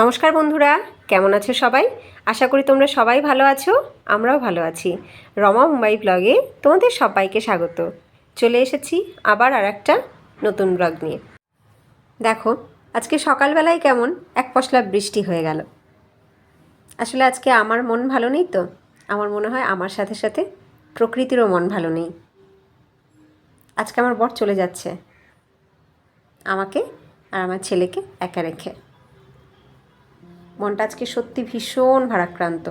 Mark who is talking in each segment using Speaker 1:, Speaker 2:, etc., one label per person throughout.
Speaker 1: নমস্কার বন্ধুরা, কেমন আছো সবাই? আশা করি তোমরা সবাই ভালো আছো। আমরাও ভালো আছি। রমা মুম্বাই ব্লগে তোমাদের সবাইকে স্বাগত। চলে এসেছি আবার আর একটা নতুন ব্লগ নিয়ে। দেখো, আজকে সকালবেলায় কেমন এক পশলা বৃষ্টি হয়ে গেল। আসলে আজকে আমার মন ভালো নেই তো। আমার মনে হয় আমার সাথে সাথে প্রকৃতিরও মন ভালো নেই। আজকে আমার বর চলে যাচ্ছে, আমাকে আর আমার ছেলেকে একা রেখে। মনটা আজকে সত্যি ভীষণ ভারাক্রান্ত।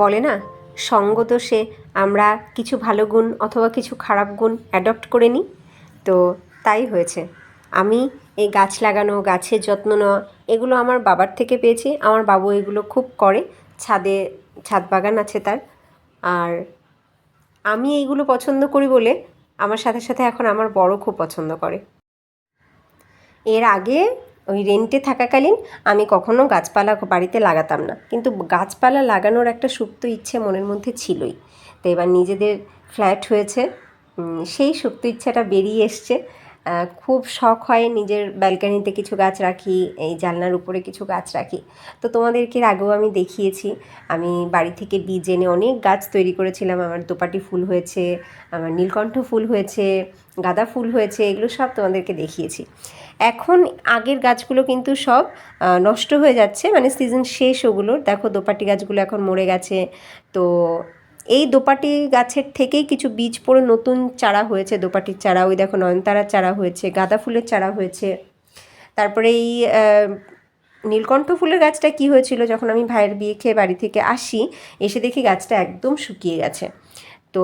Speaker 1: বলে না, সঙ্গদোষে আমরা কিছু ভালো গুণ অথবা কিছু খারাপ গুণ অ্যাডপ্ট করে নিই। তো তাই হয়েছে। আমি এই গাছ লাগানো, গাছের যত্ন নেওয়া, এগুলো আমার বাবার থেকে পেয়েছি। আমার বাবু এগুলো খুব করে, ছাদ বাগান আছে তার। আর আমি এইগুলো পছন্দ করি বলে আমার সাথে সাথে এখন আমার বড় খুব পছন্দ করে। এর আগে ওই রেন্টে থাকাকালীন আমি কখনো গাছপালা বাড়িতে লাগাতাম না, কিন্তু গাছপালা লাগানোর একটা সুপ্ত ইচ্ছে মনের মধ্যে ছিলই। তো এবার নিজেদের ফ্ল্যাট হয়েছে, সেই সুপ্ত ইচ্ছাটা বেরিয়ে এসছে। খুব শখ হয় নিজের ব্যালকানিতে কিছু গাছ রাখি, এই জানলার উপরে কিছু গাছ রাখি। তো তোমাদেরকে আগেও আমি দেখিয়েছি, আমি বাড়ি থেকে বীজ এনে অনেক গাছ তৈরি করেছিলাম। আমার দোপাটি ফুল হয়েছে, আমার নীলকণ্ঠ ফুল হয়েছে, গাঁদা ফুল হয়েছে, এগুলো সব তোমাদেরকে দেখিয়েছি। এখন আগের গাছগুলো কিন্তু সব নষ্ট হয়ে যাচ্ছে, মানে সিজন শেষ ওগুলোর। দেখো দোপাটি গাছগুলো এখন মরে গেছে। তো এই দোপাটি গাছের থেকেই কিছু বীজ পড়ে নতুন চারা হয়েছে, দোপাটির চারা। ওই দেখো নয়নতারার চারা হয়েছে, গাঁদা ফুলের চারা হয়েছে। তারপরে এই নীলকণ্ঠ ফুলের গাছটা কি হয়েছিল, যখন আমি ভাইয়ের বিয়ে খেয়ে বাড়ি থেকে আসি, এসে দেখি গাছটা একদম শুকিয়ে গেছে। তো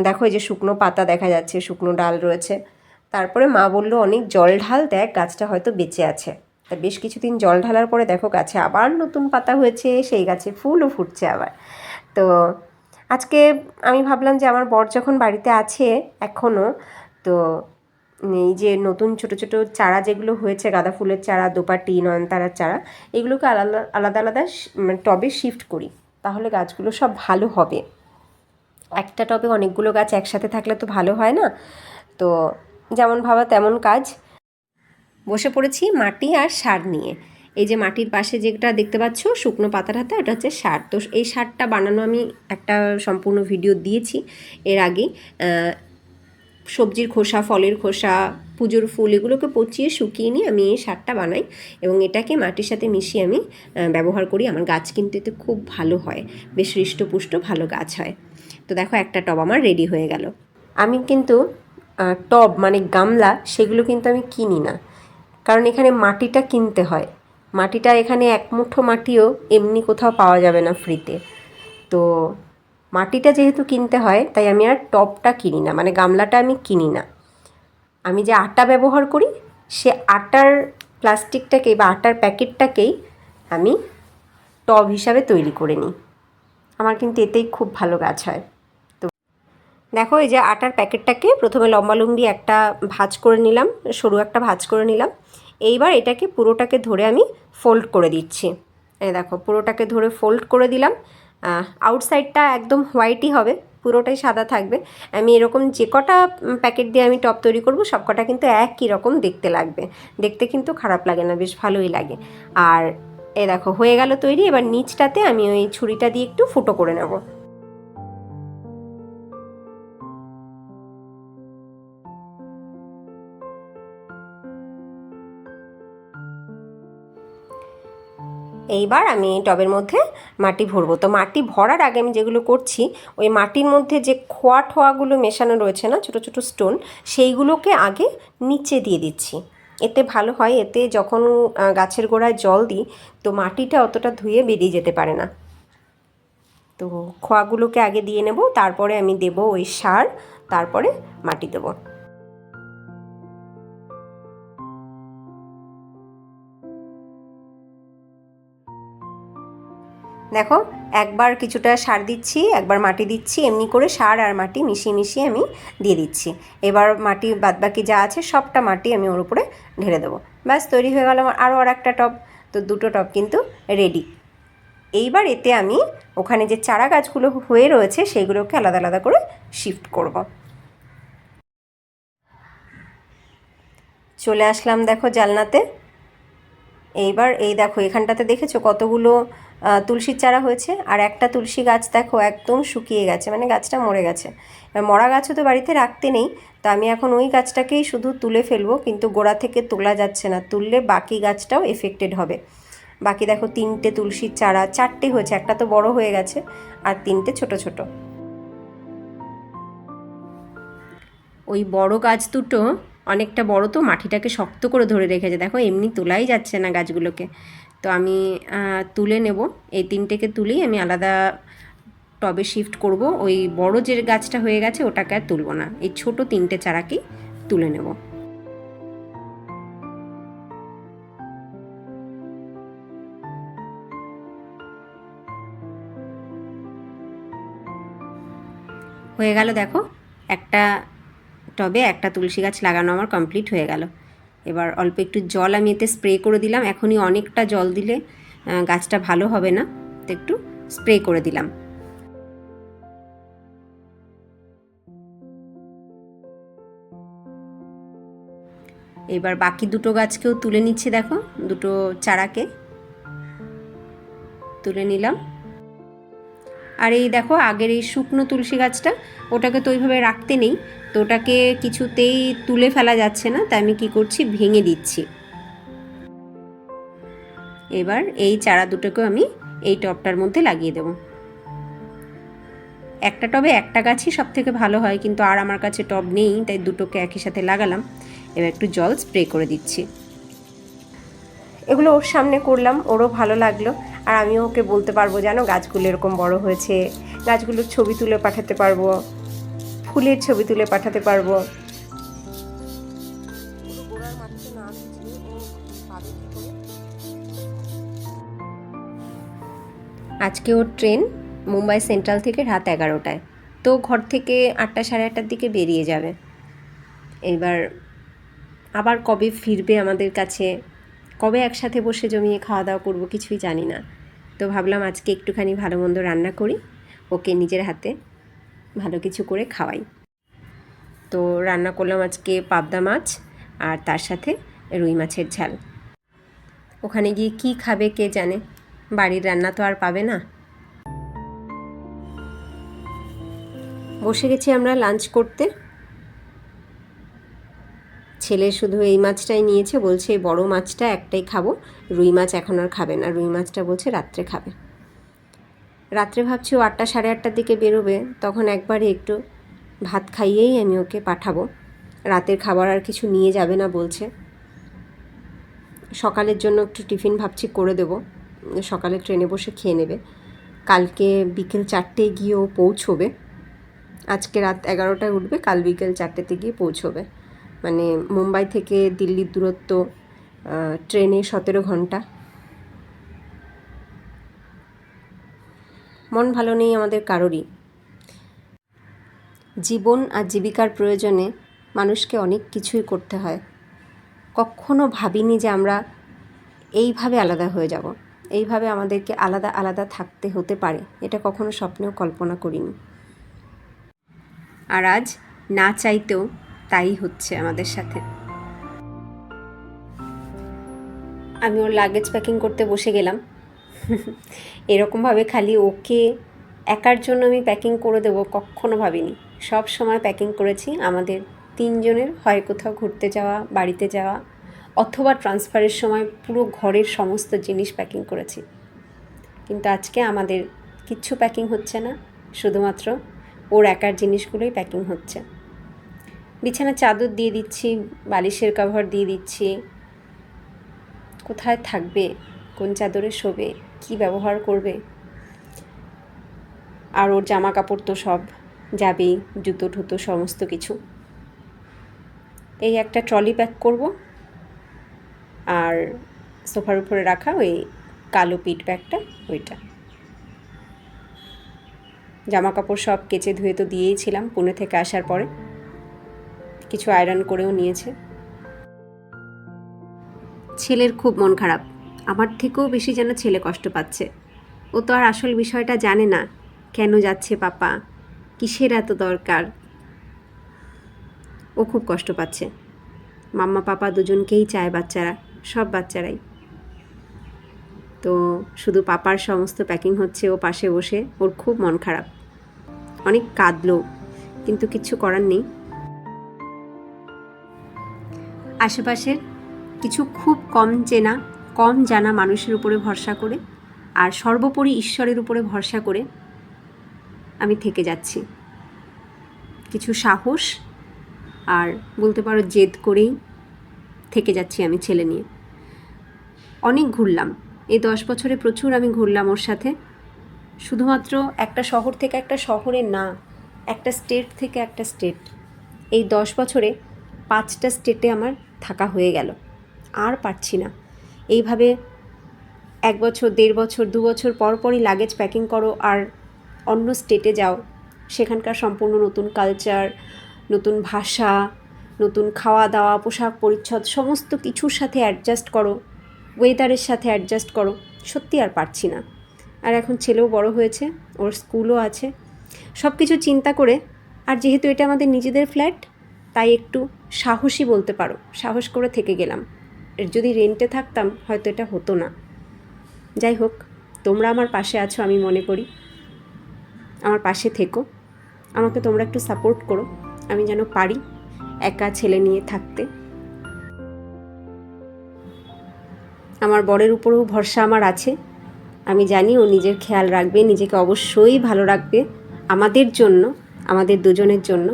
Speaker 1: দেখো এই যে শুকনো পাতা দেখা যাচ্ছে, শুকনো ডাল রয়েছে। তারপরে মা বললো অনেক জল ঢাল, দেখ গাছটা হয়তো বেঁচে আছে। তা বেশ কিছুদিন জল ঢালার পরে দেখো গাছে আবার নতুন পাতা হয়েছে, সেই গাছে ফুলও ফুটছে আবার। তো আজকে আমি ভাবলাম যে আমার বর যখন বাড়িতে আছে এখনও, তো এই যে নতুন ছোট ছোট চারা যেগুলো হয়েছে, গাঁদা ফুলের চারা, দোপাটি, নয়নতারার চারা, এগুলোকে আলাদা আলাদা আলাদা টবে শিফট করি, তাহলে গাছগুলো সব ভালো হবে। একটা টবে অনেকগুলো গাছ একসাথে থাকলে তো ভালো হয় না। তো যেমন ভাবা তেমন কাজ। বসে পড়েছি মাটি আর সার নিয়ে। এই যে মাটির পাশে যেটা দেখতে পাচ্ছ শুকনো পাতার হাতে, ওটা হচ্ছে সার। তো এই সারটা বানানো আমি একটা সম্পূর্ণ ভিডিও দিয়েছি এর আগে। সবজির খোসা, ফলের খোসা, পুজোর ফুল, এগুলোকে পচিয়ে শুকিয়ে নিয়ে আমি এই সারটা বানাই এবং এটাকে মাটির সাথে মিশিয়ে আমি ব্যবহার করি। আমার গাছ কিন্তু এতে খুব ভালো হয়, বেশ হৃষ্টপুষ্ট ভালো গাছ হয়। তো দেখো একটা টব আমার রেডি হয়ে গেল। আমি কিন্তু টব মানে গামলা সেগুলো কিন্তু আমি কিনি না, কারণ এখানে মাটিটা কিনতে হয়। মাটিটা এখানে এক মুঠো মাটিও এমনি কোথাও পাওয়া যাবে না ফ্রিতে। তো মাটিটা যেহেতু কিনতে হয়, তাই আমি আর টবটা কিনি না, মানে গামলাটা আমি কিনি না। আমি যে আটা ব্যবহার করি, সে আটার প্লাস্টিকটাকেই বা আটার প্যাকেটটাকেই আমি টব হিসাবে তৈরি করে নিই। আমার কিন্তু এতেই খুব ভালো গাছ হয়। তো দেখো এই যে আটার প্যাকেটটাকে প্রথমে লম্বালম্বি একটা ভাঁজ করে নিলাম, সরু একটা ভাঁজ করে নিলাম। এইবার এটাকে পুরোটাকে ধরে আমি ফোল্ড করে দিচ্ছি। এই দেখো পুরোটাকে ধরে ফোল্ড করে দিলাম। আউটসাইডটা একদম হোয়াইটই হবে, পুরোটাই সাদা থাকবে। আমি এরকম যে কটা প্যাকেট দিয়ে আমি টব তৈরি করব, সব কটা কিন্তু একই রকম দেখতে লাগবে। দেখতে কিন্তু খারাপ লাগে না, বেশ ভালোই লাগে। আর এ দেখো হয়ে গেল তৈরি। এবার নিচটাতে আমি ওই ছুরিটা দিয়ে একটু ফুটো করে নেব। এইবার আমি টবের মধ্যে মাটি ভরবো। তো মাটি ভরার আগে আমি যেগুলো করছি, ওই মাটির মধ্যে যে খোয়া ঠোয়াগুলো মেশানো রয়েছে না, ছোটো ছোটো স্টোন, সেইগুলোকে আগে নিচে দিয়ে দিচ্ছি। এতে ভালো হয়, এতে যখন গাছের গোড়ায় জল দিই, তো মাটিটা অতটা ধুয়ে বেরিয়ে যেতে পারে না। তো খোয়াগুলোকে আগে দিয়ে নেব, তারপরে আমি দেব ওই সার, তারপরে মাটি দেবো। দেখো একবার কিছুটা সার দিচ্ছি, একবার মাটি দিচ্ছি, এমনি করে সার আর মাটি মিশিয়ে মিশিয়ে আমি দিয়ে দিচ্ছি। এবার মাটি বাদবাকি যা আছে সবটা মাটি আমি ওর উপরে ঢেলে দেবো। ব্যাস তৈরি হয়ে গেল আমার আরও আর একটা টব। তো দুটো টব কিন্তু রেডি। এইবার এতে আমি ওখানে যে চারা গাছগুলো হয়ে রয়েছে সেগুলোকে আলাদা আলাদা করে শিফট করব। চলে আসলাম দেখো জানলাতে। এইবার এই দেখো এখানটাতে দেখেছো কতগুলো তুলসীর চারা হয়েছে, আর একটা তুলসী গাছ দেখো একদম শুকিয়ে গেছে, মানে গাছটা মরে গেছে। এবার মরা গাছও তো বাড়িতে রাখতে নেই, তো আমি এখন ওই গাছটাকেই শুধু তুলে ফেলবো, কিন্তু গোড়া থেকে তোলা যাচ্ছে না, তুললে বাকি গাছটাও এফেক্টেড হবে। বাকি দেখো 3টে তুলসীর চারা, 4টে হয়েছে, একটা তো বড় হয়ে গেছে আর 3টে ছোট ছোট। ওই বড় গাছ দুটো অনেকটা বড়, তো মাটিটাকে শক্ত করে ধরে রেখেছে, দেখো এমনি তোলাই যাচ্ছে না গাছগুলোকে। তো আমি তুলে নেব, এই 3টেকে তুলেই আমি আলাদা টবে শিফট করব। ওই বড় যে গাছটা হয়ে গেছে ওটাকে আর তুলব না, এই ছোট 3টে চারাকেই তুলে নেব। হয়ে গেল দেখো, একটা টবে একটা তুলসী গাছ লাগানো আমার কমপ্লিট হয়ে গেল। এবার অল্প একটু জল আমি এতে স্প্রে করে দিলাম, এখনই অনেকটা জল দিলে গাছটা ভালো হবে না, তো একটু স্প্রে করে দিলাম। এবার বাকি দুটো গাছকেও তুলে নিচ্ছি, দেখো দুটো চারাকে তুলে নিলাম। আর এই দেখো আগের এই শুকনো তুলসী গাছটা, ওটাকে তো ওইভাবে রাখতে নেই, তো ওটাকে কিছুতেই তুলে ফেলা যাচ্ছে না, তাই আমি কি করছি, ভেঙে দিচ্ছি। এবার এই চারা দুটোকে আমি এই টবটার মধ্যে লাগিয়ে দেব। একটা টবে একটা গাছই সব থেকে ভালো হয়, কিন্তু আর আমার কাছে টব নেই, তাই দুটোকে একই সাথে লাগালাম। এবার একটু জল স্প্রে করে দিচ্ছি। এগুলো ওর সামনে করলাম, ওরও ভালো লাগলো, আর আমিও ওকে বলতে পারবো জানো গাছগুলো এরকম বড় হয়েছে, গাছগুলোর ছবি তুলে পাঠাতে পারবো, ফুলের ছবি তুলে পাঠাতে পারবো। আজকে ওর ট্রেন মুম্বাই সেন্ট্রাল থেকে রাত 11টায়, তো ঘর থেকে 8টা সাড়ে 8টার দিকে বেরিয়ে যাবে। এবার আবার কবে ফিরবে আমাদের কাছে, কবে একসাথে বসে জমিয়ে খাওয়া দাওয়া করবো কিছুই জানি না। তো ভাবলাম আজকে একটুখানি ভালো মন্দ রান্না করি, ওকে নিজের হাতে ভালো কিছু করে খাওয়াই। তো রান্না করলাম আজকে পাবদা মাছ আর তার সাথে রুই মাছের ঝাল। ওখানে গিয়ে কি খাবে কে জানে, বাড়ির রান্না তো আর পাবে না। বসে গেছি আমরা লাঞ্চ করতে। ছেলে শুধু এই মাছটাই নিয়েছে, বলছে এই বড় মাছটা একটাই খাবো, রুই মাছ এখন আর খাবে না, রুই মাছটা বলছে রাত্রে খাবে। রাত্রে ভাবছি ও 8টা সাড়ে 8টার দিকে বেরোবে, তখন একবারে একটু ভাত খাইয়েই আমি ওকে পাঠাবো। রাতের খাবার আর কিছু নিয়ে যাবে না বলছে। সকালের জন্য একটু টিফিন ভাবছি করে দেব, সকালে ট্রেনে বসে খেয়ে নেবে। কালকে বিকেল 4টেয় গিয়ে ও পৌঁছবে, আজকে রাত 11টায় উঠবে, কাল বিকেল 4টেতে গিয়ে পৌঁছবে। মানে মুম্বাই থেকে দিল্লির দূরত্ব ট্রেনে 17 ঘন্টা। মন ভালো নেই আমাদের কারোরই। জীবন আর জীবিকার প্রয়োজনে মানুষকে অনেক কিছুই করতে হয়। কখনো ভাবিনি যে আমরা এইভাবে আলাদা হয়ে যাব, এইভাবে আমাদেরকে আলাদা আলাদা থাকতে হতে পারে, এটা কখনো স্বপ্নেও কল্পনা করিনি। আর আজ না চাইতেও তাই হচ্ছে আমাদের সাথে। আমি ওর লাগেজ প্যাকিং করতে বসে গেলাম। এরকমভাবে খালি ওকে একার জন্য আমি প্যাকিং করে দেবো কখনো ভাবিনি। সব সময় প্যাকিং করেছি আমাদের 3জনের, হয় কোথাও ঘুরতে যাওয়া, বাড়িতে যাওয়া, অথবা ট্রান্সফারের সময় পুরো ঘরের সমস্ত জিনিস প্যাকিং করেছি। কিন্তু আজকে আমাদের কিচ্ছু প্যাকিং হচ্ছে না, শুধুমাত্র ওর একার জিনিসগুলোই প্যাকিং হচ্ছে। বিছানার চাদর দিয়ে দিচ্ছি, বালিশের কভার দিয়ে দিচ্ছি, কোথায় থাকবে, কোন চাদরে শোবে, কি ব্যবহার করবে। আর ওর জামা কাপড় তো সব যাবেই, জুতো ঠুতো সমস্ত কিছু। এই একটা ট্রলি প্যাক করব, আর সোফার উপরে রাখা ওই কালো পিট ব্যাগটা, ওইটা। জামা কাপড় সব কেচে ধুয়ে তো দিয়েইছিলাম পুনে থেকে আসার পরে, কিছু আয়রন করেও নিয়েছে। ছেলের খুব মন খারাপ, আমার থেকেও বেশি যেন ছেলে কষ্ট পাচ্ছে। ও তো আর আসল বিষয়টা জানে না, কেন যাচ্ছে পাপা, কিসের এত দরকার। ও খুব কষ্ট পাচ্ছে, মাম্মা পাপা দুজনকেই চায় বাচ্চারা, সব বাচ্চারাই। তো শুধু পাপার সমস্ত প্যাকিং হচ্ছে, ও পাশে বসে, ওর খুব মন খারাপ, অনেক কাঁদলো, কিন্তু কিচ্ছু করার নেই। আশেপাশের কিছু খুব কম জানা মানুষের উপরে ভরসা করে আর সর্বোপরি ঈশ্বরের উপরে ভরসা করে আমি থেকে যাচ্ছি। কিছু সাহস আর বলতে পারো জেদ করেই থেকে যাচ্ছি আমি ছেলে নিয়ে। অনেক ঘুরলাম এই 10 বছরে, প্রচুর আমি ঘুরলাম ওর সাথে। শুধুমাত্র একটা শহর থেকে একটা শহরে না, একটা স্টেট থেকে একটা স্টেট। এই 10 বছরে 5টা স্টেটে আমার থাকা হয়ে গেল। আর পারছি না এইভাবে 1 বছর, 1.5 বছর, 2 বছর পরই লাগেজ প্যাকিং করো আর অন্য স্টেটে যাও। সেখানকার সম্পূর্ণ নতুন কালচার, নতুন ভাষা, নতুন খাওয়া দাওয়া, পোশাক পরিচ্ছদ, সমস্ত কিছুর সাথে অ্যাডজাস্ট করো, ওয়েদারের সাথে অ্যাডজাস্ট করো। সত্যি আর পারছি না। আর এখন ছেলেও বড় হয়েছে, ওর স্কুলও আছে, সব কিছু চিন্তা করে, আর যেহেতু এটা আমাদের নিজেদের ফ্ল্যাট, তাই একটু সাহসী বলতে পারো, সাহস করে থেকে গেলাম। যদি রেন্টে থাকতাম হয়তো এটা হতো না। যাই হোক, তোমরা আমার পাশে আছো, আমি মনে করি আমার পাশে থেকো, আমাকে তোমরা একটু সাপোর্ট করো, আমি যেন পারি একা ছেলে নিয়ে থাকতে। আমার বরের উপরেও ভরসা আমার আছে, আমি জানি ও নিজের খেয়াল রাখবে, নিজেকে অবশ্যই ভালো রাখবে আমাদের জন্য, আমাদের দুজনের জন্য।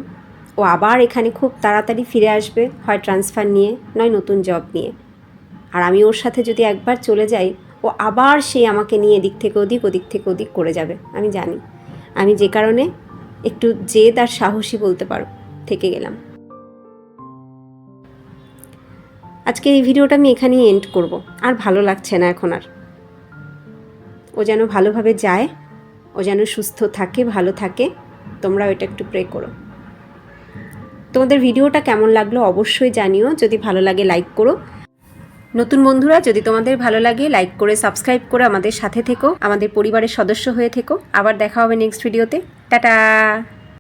Speaker 1: ও আবার এখানে খুব তাড়াতাড়ি ফিরে আসবে, হয় ট্রান্সফার নিয়ে, নয় নতুন জব নিয়ে। আর আমি ওর সাথে যদি একবার চলে যাই, ও আবার সে আমাকে নিয়ে এদিক থেকে ওদিক, ওদিক থেকে ওদিক করে যাবে, আমি জানি। আমি যে কারণে একটু জেদ আর সাহসী বলতে পারো থেকে গেলাম। আজকে এই ভিডিওটা আমি এখানেই এন্ড করব। আর ভালো লাগছে না এখন আর। ও যেন ভালোভাবে যায়, ও যেন সুস্থ থাকে, ভালো থাকে। তোমরা ওইটা একটু প্রে করো। তোমাদের ভিডিওটা কেমন লাগলো অবশ্যই জানিও। যদি ভালো লাগে লাইক করো। নতুন বন্ধুরা, যদি তোমাদের ভালো লাগে লাইক করে সাবস্ক্রাইব করে আমাদের সাথে থেকো, আমাদের পরিবারের সদস্য হয়ে থেকো। আবার দেখা হবে নেক্সট ভিডিওতে। টাটা।